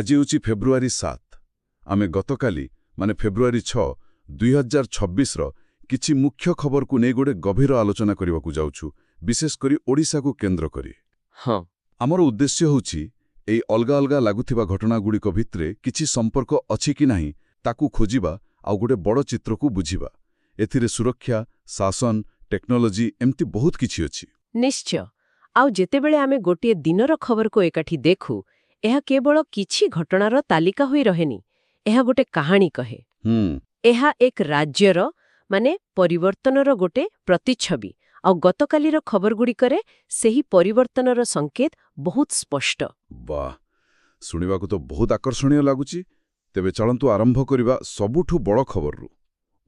ଆଜି ହେଉଛି ଫେବୃଆରୀ 7। ଆମେ ଗତକାଲି ମାନେ ଫେବୃଆରୀ 6, 2026ର କିଛି ମୁଖ୍ୟ ଖବରକୁ ନେଇ ଗୋଟେ ଗଭୀର ଆଲୋଚନା କରିବାକୁ ଯାଉଛୁ, ବିଶେଷ କରି ଓଡ଼ିଶାକୁ କେନ୍ଦ୍ର କରି। ହଁ, ଆମର ଉଦ୍ଦେଶ୍ୟ ହେଉଛି ଏଇ ଅଲଗା ଅଲଗା ଲାଗୁଥିବା ଘଟଣାଗୁଡ଼ିକ ଭିତରେ କିଛି ସମ୍ପର୍କ ଅଛି କି ନାହିଁ ତାକୁ ଖୋଜିବା ଆଉ ଗୋଟେ ବଡ଼ ଚିତ୍ରକୁ ବୁଝିବା। ଏଥିରେ ସୁରକ୍ଷା, ଶାସନ, ଟେକ୍ନୋଲୋଜି ଏମିତି ବହୁତ କିଛି ଅଛି। ନିଶ୍ଚୟ। ଆଉ ଯେତେବେଳେ ଆମେ ଗୋଟିଏ ଦିନର ଖବରକୁ ଏକାଠି ଦେଖୁ, ଏହା କେବଳ କିଛି ଘଟଣାର ତାଲିକା ହୋଇ ରହେନି, ଏହା ଗୋଟେ କାହାଣୀ କହେ। ଏହା ଏକ ରାଜ୍ୟର ମାନେ ପରିବର୍ତ୍ତନର ଗୋଟେ ପ୍ରତିଛବି। ଆଉ ଗତକାଲିର ଖବରଗୁଡ଼ିକରେ ସେହି ପରିବର୍ତ୍ତନର ସଂକେତ ବହୁତ ସ୍ପଷ୍ଟ। ବାଃ, ଶୁଣିବାକୁ ତ ବହୁତ ଆକର୍ଷଣୀୟ ଲାଗୁଛି। ତେବେ ଚାଲନ୍ତୁ ଆରମ୍ଭ କରିବା ସବୁଠୁ ବଡ଼ ଖବରରୁ,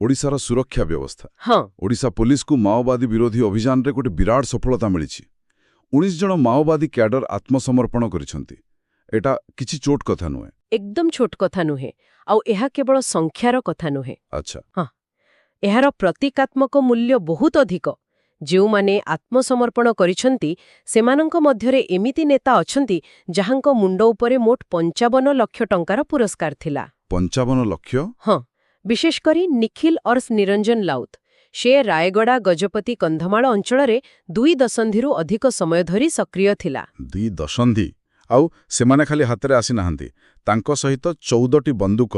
ଓଡ଼ିଶାର ସୁରକ୍ଷା ବ୍ୟବସ୍ଥା। ହଁ, ଓଡ଼ିଶା ପୋଲିସକୁ ମାଓବାଦୀ ବିରୋଧୀ ଅଭିଯାନରେ ଗୋଟେ ବିରାଟ ସଫଳତା ମିଳିଛି। 19 ଜଣ ମାଓବାଦୀ କ୍ୟାଡର ଆତ୍ମସମର୍ପଣ କରିଛନ୍ତି। ଏଟା କିଛି ଚୋଟ କଥା ନୁହେଁ। ଏକଦମ ଛୋଟ କଥା ନୁହେଁ। ଆଉ ଏହା କେବଳ ସଂଖ୍ୟାର କଥା ନୁହେଁ। ଆଚ୍ଛା, ଏହାର ପ୍ରତୀକାତ୍ମକ ମୂଲ୍ୟ ବହୁତ ଅଧିକ। ଯେଉଁମାନେ ଆତ୍ମସମର୍ପଣ କରିଛନ୍ତି ସେମାନଙ୍କ ମଧ୍ୟରେ ଏମିତି ନେତା ଅଛନ୍ତି ଯାହାଙ୍କ ମୁଣ୍ଡ ଉପରେ ମୋଟ 55 ଲକ୍ଷ ଟଙ୍କାର ପୁରସ୍କାର ଥିଲା। 55 ଲକ୍ଷ? ହଁ, ବିଶେଷ କରି ନିଖିଲ ଅର୍ସ ନିରଞ୍ଜନ ଲାଉତ। ସେ ରାୟଗଡ଼ା, ଗଜପତି, କନ୍ଧମାଳ ଅଞ୍ଚଳରେ 2 ଦଶନ୍ଧିରୁ ଅଧିକ ସମୟ ଧରି ସକ୍ରିୟ ଥିଲା। 2 ଦଶନ୍ଧି? ଆଉ ସେମାନେ ଖାଲି ହାତରେ ଆସିନାହାନ୍ତି, ତାଙ୍କ ସହିତ 14ଟି ବନ୍ଧୁକ,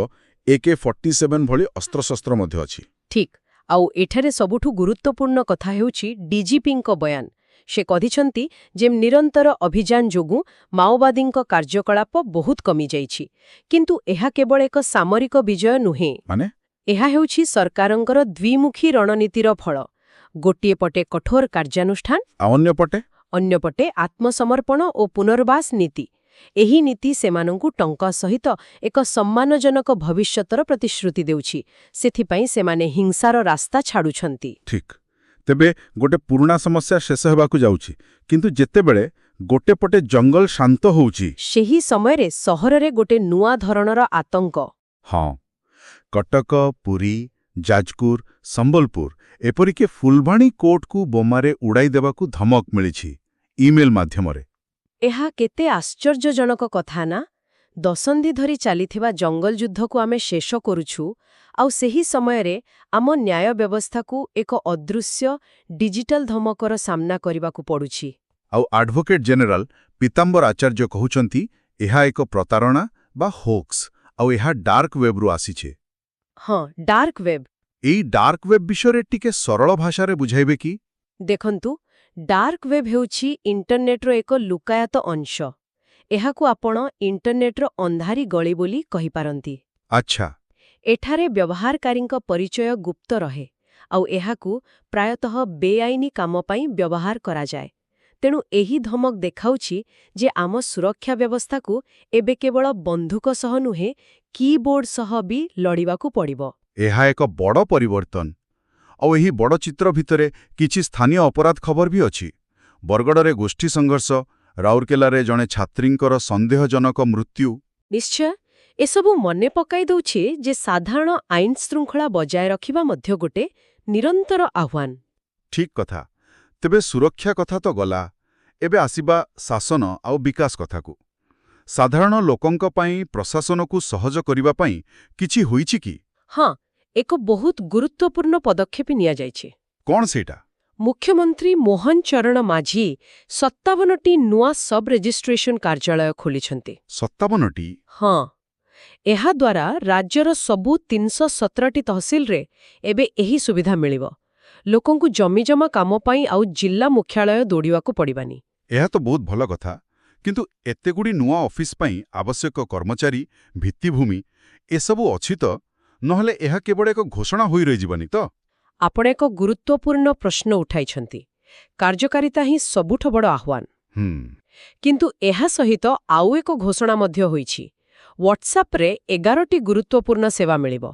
AK-47 ଭଳି ଅସ୍ତ୍ରଶସ୍ତ୍ର ମଧ୍ୟ ଅଛି। ଠିକ୍। ଆଉ ଏଠାରେ ସବୁଠୁ ଗୁରୁତ୍ୱପୂର୍ଣ୍ଣ କଥା ହେଉଛି ଡିଜିପିଙ୍କ ବୟାନ। ସେ କହିଛନ୍ତି ଯେ ନିରନ୍ତର ଅଭିଯାନ ଯୋଗୁଁ ମାଓବାଦୀଙ୍କ କାର୍ଯ୍ୟକଳାପ ବହୁତ କମିଯାଇଛି। କିନ୍ତୁ ଏହା କେବଳ ଏକ ସାମରିକ ବିଜୟ ନୁହେଁ। ମାନେ? ଏହା ହେଉଛି ସରକାରଙ୍କର ଦ୍ୱିମୁଖୀ ରଣନୀତିର ଫଳ। ଗୋଟିଏ ପଟେ କଠୋର କାର୍ଯ୍ୟାନୁଷ୍ଠାନ, ଆଉ ଅନ୍ୟପଟେ ଆତ୍ମସମର୍ପଣ ଓ ପୁନର୍ବାସ ନୀତି। ଏହି ନୀତି ସେମାନଙ୍କୁ ଟଙ୍କା ସହିତ ଏକ ସମ୍ମାନଜନକ ଭବିଷ୍ୟତର ପ୍ରତିଶ୍ରୁତି ଦେଉଛି। ସେଥିପାଇଁ ସେମାନେ ହିଂସାର ରାସ୍ତା ଛାଡୁଛନ୍ତି। ଠିକ୍। ତେବେ ଗୋଟେ ପୁରୁଣା ସମସ୍ୟା ଶେଷ ହେବାକୁ ଯାଉଛି, କିନ୍ତୁ ଯେତେବେଳେ ଗୋଟେ ପଟେ ଜଙ୍ଗଲ ଶାନ୍ତ ହେଉଛି, ସେହି ସମୟରେ ସହରରେ ଗୋଟେ ନୂଆ ଧରଣର ଆତଙ୍କ। ହଁ, କଟକ, ପୁରୀ, ଯାଜପୁର, ସମ୍ବଲପୁର, ଏପରିକି ଫୁଲବାଣୀ କୋର୍ଟକୁ ବୋମାରେ ଉଡ଼ାଇ ଦେବାକୁ ଧମକ ମିଳିଛି ଇମେଲ ମାଧ୍ୟମରେ। ଏହା କେତେ ଆଶ୍ଚର୍ଯ୍ୟଜନକ କଥା ନା? ଦଶନ୍ଧି ଧରି ଚାଲିଥିବା ଜଙ୍ଗଲ ଯୁଦ୍ଧକୁ ଆମେ ଶେଷ କରୁଛୁ, ଆଉ ସେହି ସମୟରେ ଆମ ନ୍ୟାୟ ବ୍ୟବସ୍ଥାକୁ ଏକ ଅଦୃଶ୍ୟ ଡିଜିଟାଲ ଧମକର ସାମ୍ନା କରିବାକୁ ପଡୁଛି। ଆଉ ଆଡଭୋକେଟ ଜେନେରାଲ ପୀତାମ୍ବର ଆଚାର୍ଯ୍ୟ କହୁଛନ୍ତି ଏହା ଏକ ପ୍ରତାରଣା ବା ହୋକ୍ସ, ଆଉ ଏହା ଡାର୍କ ୱେବ୍ରୁ ଆସିଛେ। ହଁ, ଡାର୍କ ୱେବ୍। ଏଇ ଡାର୍କ ୱେବ୍ ବିଷୟରେ ଟିକେ ସରଳ ଭାଷାରେ ବୁଝାଇବେ କି? ଦେଖନ୍ତୁ, ଡାର୍କ ୱେବ୍ ହେଉଛି ଇଣ୍ଟରନେଟ୍ର ଏକ ଲୁକାୟତ ଅଂଶ। ଏହାକୁ ଆପଣ ଇଣ୍ଟରନେଟ୍ର ଅନ୍ଧାରୀ ଗଳି ବୋଲି କହିପାରନ୍ତି। ଆଚ୍ଛା, ଏଠାରେ ବ୍ୟବହାରକାରୀଙ୍କ ପରିଚୟ ଗୁପ୍ତ ରହେ, ଆଉ ଏହାକୁ ପ୍ରାୟତଃ ବେଆଇନ କାମ ପାଇଁ ବ୍ୟବହାର କରାଯାଏ। ତେଣୁ ଏହି ଧମକ ଦେଖାଉଛି ଯେ ଆମ ସୁରକ୍ଷା ବ୍ୟବସ୍ଥାକୁ ଏବେ କେବଳ ବନ୍ଧୁକ ସହ ନୁହେଁ, କିବୋର୍ଡ ସହ ବି ଲଢ଼ିବାକୁ ପଡ଼ିବ। ଏହା ଏକ ବଡ଼ ପରିବର୍ତ୍ତନ। ଆଉ ଏହି ବଡ଼ ଚିତ୍ର ଭିତରେ କିଛି ସ୍ଥାନୀୟ ଅପରାଧ ଖବର ବି ଅଛି। ବରଗଡ଼ରେ ଗୋଷ୍ଠୀ ସଂଘର୍ଷ, ରାଉରକେଲାରେ ଜଣେ ଛାତ୍ରୀଙ୍କର ସନ୍ଦେହଜନକ ମୃତ୍ୟୁ। ନିଶ୍ଚୟ, ଏସବୁ ମନେ ପକାଇ ଦେଉଛି ଯେ ସାଧାରଣ ଆଇନ ଶୃଙ୍ଖଳା ବଜାୟ ରଖିବା ମଧ୍ୟ ଗୋଟେ ନିରନ୍ତର ଆହ୍ୱାନ। ଠିକ୍ କଥା। ତେବେ ସୁରକ୍ଷା କଥା ତ ଗଲା, ଏବେ ଆସିବା ଶାସନ ଆଉ ବିକାଶ କଥାକୁ। ସାଧାରଣ ଲୋକଙ୍କ ପାଇଁ ପ୍ରଶାସନକୁ ସହଜ କରିବା ପାଇଁ କିଛି ହୋଇଛି କି? ହଁ, ଏକ ବହୁତ ଗୁରୁତ୍ୱପୂର୍ଣ୍ଣ ପଦକ୍ଷେପ ନିଆଯାଇଛି। କ'ଣ ସେଇଟା? ମୁଖ୍ୟମନ୍ତ୍ରୀ ମୋହନ ଚରଣ ମାଝୀ 57ଟି ନୂଆ ସବ୍ ରେଜିଷ୍ଟ୍ରେସନ କାର୍ଯ୍ୟାଳୟ ଖୋଲିଛନ୍ତି। 57ଟି? ହଁ, ଏହାଦ୍ୱାରା ରାଜ୍ୟର ସବୁ 317ଟି ତହସିଲରେ ଏବେ ଏହି ସୁବିଧା ମିଳିବ। ଲୋକଙ୍କୁ ଜମିଜମା କାମ ପାଇଁ ଆଉ ଜିଲ୍ଲା ମୁଖ୍ୟାଳୟ ଦୌଡ଼ିବାକୁ ପଡ଼ିବାନି। ଏହା ତ ବହୁତ ଭଲ କଥା। କିନ୍ତୁ ଏତେଗୁଡ଼ି ନୂଆ ଅଫିସ ପାଇଁ ଆବଶ୍ୟକ କର୍ମଚାରୀ, ଭିତ୍ତିଭୂମି ଏସବୁ ଅଛି ତ? ନହେଲେ ଏହା କେବଳ ଏକ ଘୋଷଣା ହୋଇ ରହିଯିବନି ତ? ଆପଣ ଏକ ଗୁରୁତ୍ୱପୂର୍ଣ୍ଣ ପ୍ରଶ୍ନ ଉଠାଇଛନ୍ତି। କାର୍ଯ୍ୟକାରିତା ହିଁ ସବୁଠୁ ବଡ଼ ଆହ୍ୱାନ। କିନ୍ତୁ ଏହା ସହିତ ଆଉ ଏକ ଘୋଷଣା ମଧ୍ୟ ହୋଇଛି। ହ୍ୱାଟ୍ସଆପ୍ରେ 11ଟି ଗୁରୁତ୍ୱପୂର୍ଣ୍ଣ ସେବା ମିଳିବ।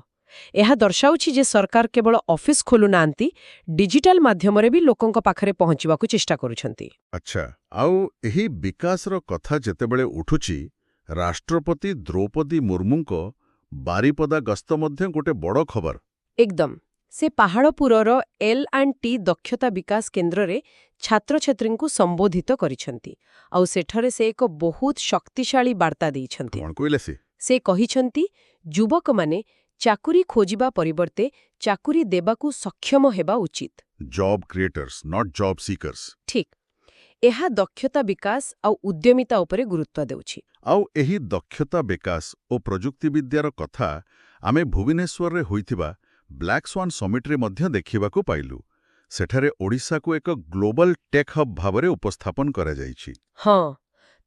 ଏହା ଦର୍ଶାଉଛି ଯେ ସରକାର କେବଳ ଅଫିସ ଖୋଲୁନାହାନ୍ତି, ଡିଜିଟାଲ ମାଧ୍ୟମରେ ବି ଲୋକଙ୍କ ପାଖରେ ପହଞ୍ଚିବାକୁ ଚେଷ୍ଟା କରୁଛନ୍ତି। ଆଚ୍ଛା, ଆଉ ଏହି ବିକାଶର କଥା ଯେତେବେଳେ ଉଠୁଛି, ରାଷ୍ଟ୍ରପତି ଦ୍ରୌପଦୀ ମୁର୍ମୁଙ୍କ ବାରିପଦା ଗସ୍ତ ମଧ୍ୟ ଗୋଟେ ବଡ଼ ଖବର। ଏକଦମ। ସେ ପାହାଡ଼ପୁରର L&T ଦକ୍ଷତା ବିକାଶ କେନ୍ଦ୍ରରେ ଛାତ୍ରଛାତ୍ରୀଙ୍କୁ ସମ୍ବୋଧିତ କରିଛନ୍ତି ଆଉ ସେଠାରେ ସେ ଏକ ବହୁତ ଶକ୍ତିଶାଳୀ ବାର୍ତ୍ତା ଦେଇଛନ୍ତି। କଣ କହିଲେ ସେ? ସେ କହିଛନ୍ତି ଯୁବକମାନେ ଚାକୁରି ଖୋଜିବା ପରିବର୍ତ୍ତେ ଚାକୁରି ଦେବାକୁ ସକ୍ଷମ ହେବା ଉଚିତ। Job creators, not job seekers. ଠିକ୍। ଏହା ଦକ୍ଷତା ବିକାଶ ଆଉ ଉଦ୍ୟମିତା ଉପରେ ଗୁରୁତ୍ୱ ଦେଉଛି। ଆଉ ଏହି ଦକ୍ଷତା ବିକାଶ ଓ ପ୍ରଯୁକ୍ତିବିଦ୍ୟାର କଥା ଆମେ ଭୁବନେଶ୍ୱରରେ ହୋଇଥିବା ବ୍ଲାକ୍ ସ୍ୱାନ୍ ସମିଟ୍ରେ ମଧ୍ୟ ଦେଖିବାକୁ ପାଇଲୁ। ସେଠାରେ ଓଡ଼ିଶାକୁ ଏକ ଗ୍ଲୋବାଲ ଟେକ୍ ହବ୍ ଭାବରେ ଉପସ୍ଥାପନ କରାଯାଇଛି। ହଁ,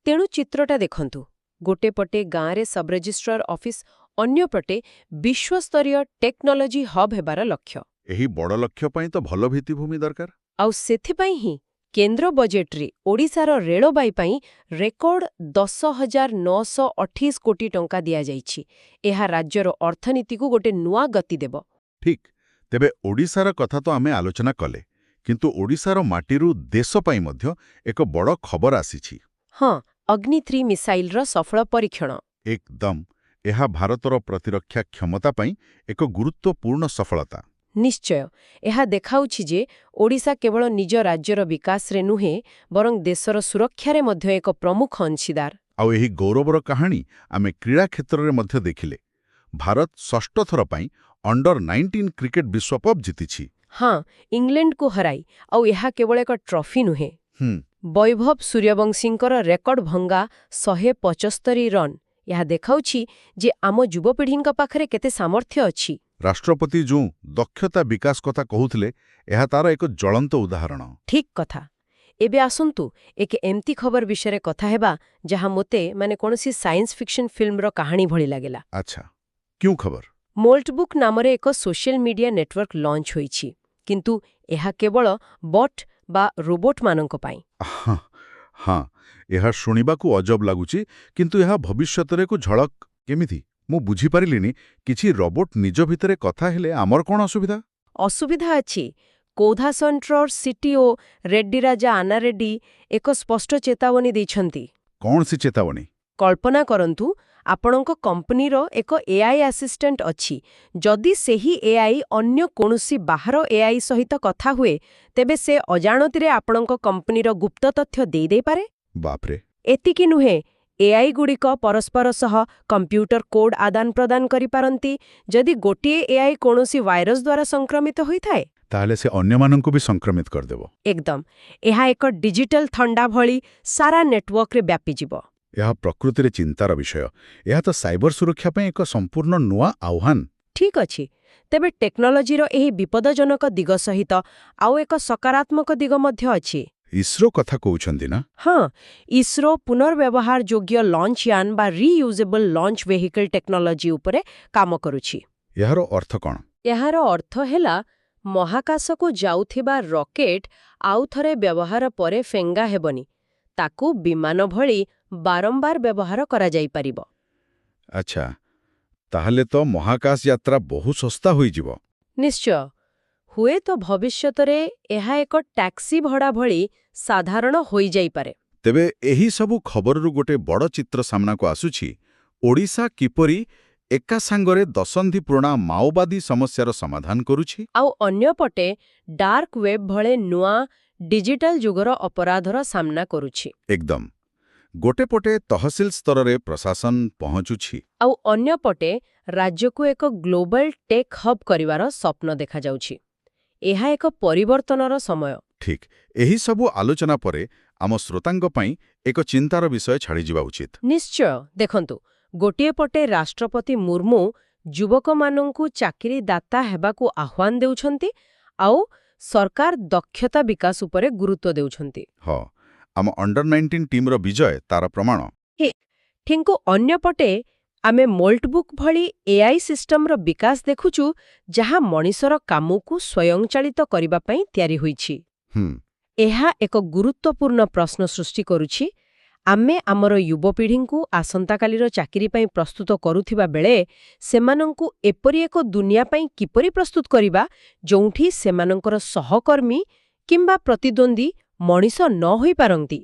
ତେଣୁ ଚିତ୍ରଟା ଦେଖନ୍ତୁ। ଗୋଟେ ପଟେ ଗାଁରେ ସବ୍ ରେଜିଷ୍ଟ୍ରାର ଅଫିସ୍, ଅନ୍ୟପଟେ ବିଶ୍ୱସ୍ତରୀୟ ଟେକ୍ନୋଲୋଜି ହବ୍ ହେବାର ଲକ୍ଷ୍ୟ। ଏହି ବଡ଼ ଲକ୍ଷ୍ୟ ପାଇଁ ତ ଭଲ ଭିତ୍ତିଭୂମି ଦରକାର। ଆଉ ସେଥିପାଇଁ ହିଁ କେନ୍ଦ୍ର ବଜେଟରେ ଓଡ଼ିଶାର ରେଳବାଇ ପାଇଁ ରେକର୍ଡ 10,928 କୋଟି ଟଙ୍କା ଦିଆଯାଇଛି। ଏହା ରାଜ୍ୟର ଅର୍ଥନୀତିକୁ ଗୋଟେ ନୂଆ ଗତି ଦେବ। ଠିକ୍। ତେବେ ଓଡ଼ିଶାର କଥା ତ ଆମେ ଆଲୋଚନା କଲେ, କିନ୍ତୁ ଓଡ଼ିଶାର ମାଟିରୁ ଦେଶ ପାଇଁ ମଧ୍ୟ ଏକ ବଡ଼ ଖବର ଆସିଛି। ହଁ, ଅଗ୍ନି-3 ମିସାଇଲର ସଫଳ ପରୀକ୍ଷଣ। ଏକଦମ। ଏହା ଭାରତର ପ୍ରତିରକ୍ଷା କ୍ଷମତା ପାଇଁ ଏକ ଗୁରୁତ୍ୱପୂର୍ଣ୍ଣ ସଫଳତା। ନିଶ୍ଚୟ। ଏହା ଦେଖାଉଛି ଯେ ଓଡ଼ିଶା କେବଳ ନିଜ ରାଜ୍ୟର ବିକାଶରେ ନୁହେଁ, ବରଂ ଦେଶର ସୁରକ୍ଷାରେ ମଧ୍ୟ ଏକ ପ୍ରମୁଖ ଅଂଶୀଦାର। ଆଉ ଏହି ଗୌରବର କାହାଣୀ ଆମେ କ୍ରୀଡ଼ା କ୍ଷେତ୍ରରେ ମଧ୍ୟ ଦେଖିଲେ। ଭାରତ ଷଷ୍ଠ ଥର ପାଇଁ ଅଣ୍ଡର-19 କ୍ରିକେଟ ବିଶ୍ୱକପ୍ ଜିତିଛି। ହଁ, ଇଂଲଣ୍ଡକୁ ହରାଇ। ଆଉ ଏହା କେବଳ ଏକ ଟ୍ରଫି ନୁହେଁ। ବୈଭବ ସୂର୍ଯ୍ୟବଂଶୀଙ୍କର ରେକର୍ଡ ଭଙ୍ଗା 175 ରନ୍। ଏହା ଦେଖାଉଛି ଯେ ଆମ ଯୁବପିଢ଼ିଙ୍କ ପାଖରେ କେତେ ସାମର୍ଥ୍ୟ ଅଛି। ରାଷ୍ଟ୍ରପତି ଯେଉଁ ଦକ୍ଷତା ବିକାଶ କଥା କହୁଥିଲେ, ଏହା ତାର ଏକ ଜ୍ୱଳନ୍ତ ଉଦାହରଣ। ଠିକ୍ କଥା। ଏବେ ଆସନ୍ତୁ ଏକ ଏମିତି ଖବର ବିଷୟରେ କଥା ହେବା ଯାହା ମୋତେ କୌଣସି ସାଇନ୍ସ ଫିକ୍ସନ ଫିଲ୍ମର କାହାଣୀ ଭଳି ଲାଗିଲା। ଆଚ୍ଛା, କେଉଁ ଖବର? ମୋଲ୍ଟବୁକ୍ ନାମରେ ଏକ ସୋସିଆଲ ମିଡିଆ ନେଟୱାର୍କ ଲଞ୍ଚ ହୋଇଛି, କିନ୍ତୁ ଏହା କେବଳ ବଟ୍ ବା ରୋବୋଟମାନଙ୍କ ପାଇଁ। ହଁ, ଏହା ଶୁଣିବାକୁ ଅଜବ ଲାଗୁଛି, କିନ୍ତୁ ଏହା ଭବିଷ୍ୟତରେ ଏକ ଝଳକ କେମିତି? ମୁଁ ବୁଝିପାରିଲିନି। କିଛି ରୋବୋଟ ନିଜ ଭିତରେ କଥା ହେଲେ ଆମର କ'ଣ ଅସୁବିଧା? ଅସୁବିଧା ଅଛି। କୌଧାସନ୍ଟ୍ର ସିଟିଓ ରେଡ୍ଡି ରାଜା ଆନା ରେଡ୍ଡି ଏକ ସ୍ପଷ୍ଟ ଚେତାବନୀ ଦେଇଛନ୍ତି। କ'ଣ ସେ ଚେତାବନୀ? କଳ୍ପନା କରନ୍ତୁ, ଆପଣଙ୍କ କମ୍ପାନୀର ଏକ ଏଆଇ ଆସିଷ୍ଟାଣ୍ଟ ଅଛି। ଯଦି ସେହି ଏଆଇ ଅନ୍ୟ କୌଣସି ବାହାର ଏଆଇ ସହିତ କଥା ହୁଏ, ତେବେ ସେ ଅଜାଣତରେ ଆପଣଙ୍କ କମ୍ପାନୀର ଗୁପ୍ତ ତଥ୍ୟ ଦେଇପାରେ। ବାପରେ। ଏତିକି ନୁହେଁ, ଏଆଇ ଗୁଡ଼ିକ ପରସ୍ପର ସହ କମ୍ପ୍ୟୁଟର କୋଡ୍ ଆଦାନ ପ୍ରଦାନ କରିପାରନ୍ତି। ଯଦି ଗୋଟିଏ ଏଆଇ କୌଣସି ଭାଇରସ୍ ଦ୍ୱାରା ସଂକ୍ରମିତ ହୋଇଥାଏ, ତାହେଲେ ସେ ଅନ୍ୟମାନଙ୍କୁ ବି ସଂକ୍ରମିତ କରିଦେବ। ଏକଦମ। ଏହା ଏକ ଡିଜିଟାଲ ଥଣ୍ଡା ଭଳି ସାରା ନେଟୱାର୍କରେ ବ୍ୟାପିଯିବ। ଏହା ପ୍ରକୃତିରେ ଚିନ୍ତାର ବିଷୟ। ଏହା ତ ସାଇବର ସୁରକ୍ଷା ପାଇଁ ଏକ ସମ୍ପୂର୍ଣ୍ଣ ନୂଆ ଆହ୍ୱାନ। ଠିକ୍ ଅଛି। ତେବେ ଟେକ୍ନୋଲୋଜିର ଏହି ବିପଦଜନକ ଦିଗ ସହିତ ଆଉ ଏକ ସକାରାତ୍ମକ ଦିଗ ମଧ୍ୟ ଅଛି। ଇସ୍ରୋ କଥା କହୁଛନ୍ତି ନା? ହଁ, ଇସ୍ରୋ ପୁନର୍ବ୍ୟବହାର ଯୋଗ୍ୟ ଲଞ୍ଚୟାନ ବା ରିୟୁଜେବଲ ଲଞ୍ଚ ଭେହିକଲ ଟେକ୍ନୋଲୋଜି ଉପରେ କାମ କରୁଛି। ଏହାର ଅର୍ଥ କ'ଣ? ଏହାର ଅର୍ଥ ହେଲା ମହାକାଶକୁ ଯାଉଥିବା ରକେଟ୍ ଆଉ ଥରେ ବ୍ୟବହାର ପରେ ଫେଙ୍ଗା ହେବନି। ତାକୁ ବିମାନ ଭଳି ବାରମ୍ବାର ବ୍ୟବହାର କରାଯାଇପାରିବ। ଆଚ୍ଛା, ତାହେଲେ ତ ମହାକାଶ ଯାତ୍ରା ବହୁ ଶସ୍ତା ହୋଇଯିବ। ନିଶ୍ଚୟ। ହୁଏତ ଭବିଷ୍ୟତରେ ଏହା ଏକ ଟ୍ୟାକ୍ସି ଭଡ଼ା ଭଳି ସାଧାରଣ ହୋଇଯାଇପାରେ। ତେବେ ଏହି ସବୁ ଖବରରୁ ଗୋଟେ ବଡ଼ ଚିତ୍ର ସାମ୍ନାକୁ ଆସୁଛି। ଓଡ଼ିଶା କିପରି ଏକା ସାଙ୍ଗରେ ଦଶନ୍ଧି ପୁରୁଣା ମାଓବାଦୀ ସମସ୍ୟାର ସମାଧାନ କରୁଛି, ଆଉ ଅନ୍ୟପଟେ ଡାର୍କ ୱେବ୍ ଭଳି ନୂଆ ଡିଜିଟାଲ ଯୁଗର ଅପରାଧର ସାମ୍ନା କରୁଛି। ଏକଦମ। ଗୋଟେ ପଟେ ତହସିଲ ସ୍ତରରେ ପ୍ରଶାସନ ପହଞ୍ଚୁଛି, ଆଉ ଅନ୍ୟପଟେ ରାଜ୍ୟକୁ ଏକ ଗ୍ଲୋବାଲ ଟେକ୍ ହବ୍ କରିବାର ସ୍ୱପ୍ନ ଦେଖାଯାଉଛି। ଏହା ଏକ ପରିବର୍ତ୍ତନର ସମୟ। ଠିକ୍। ଏହି ସବୁ ଆଲୋଚନା ପରେ ଆମ ଶ୍ରୋତାଙ୍କ ପାଇଁ ଏକ ଚିନ୍ତାର ବିଷୟ ଛାଡ଼ିଯିବା ଉଚିତ। ନିଶ୍ଚୟ। ଦେଖନ୍ତୁ, ଗୋଟିଏ ପଟେ ରାଷ୍ଟ୍ରପତି ମୁର୍ମୁ ଯୁବକମାନଙ୍କୁ ଚାକିରିଦାତା ହେବାକୁ ଆହ୍ୱାନ ଦେଉଛନ୍ତି, ଆଉ ସରକାର ଦକ୍ଷତା ବିକାଶ ଉପରେ ଗୁରୁତ୍ୱ ଦେଉଛନ୍ତି। ହଁ, ଆମ ଅଣ୍ଡର-19 ଟିମ୍ର ବିଜୟ ତାର ପ୍ରମାଣ। ଠିଙ୍କୁ ଅନ୍ୟପଟେ ଆମେ ମୋଲ୍ଟବୁକ୍ ଭଳି ଏଆଇ ସିଷ୍ଟମର ବିକାଶ ଦେଖୁଛୁ, ଯାହା ମଣିଷର କାମକୁ ସ୍ୱୟଂଚାଳିତ କରିବା ପାଇଁ ତିଆରି ହୋଇଛି। ଏହା ଏକ ଗୁରୁତ୍ୱପୂର୍ଣ୍ଣ ପ୍ରଶ୍ନ ସୃଷ୍ଟି କରୁଛି। ଆମେ ଆମର ଯୁବପିଢ଼ିଙ୍କୁ ଆସନ୍ତାକାଲିର ଚାକିରି ପାଇଁ ପ୍ରସ୍ତୁତ କରୁଥିବା ବେଳେ ସେମାନଙ୍କୁ ଏପରି ଏକ ଦୁନିଆ ପାଇଁ କିପରି ପ୍ରସ୍ତୁତ କରିବା, ଯେଉଁଠି ସେମାନଙ୍କର ସହକର୍ମୀ କିମ୍ବା ପ୍ରତିଦ୍ୱନ୍ଦ୍ୱୀ ମଣିଷ ନ ହୋଇପାରନ୍ତି।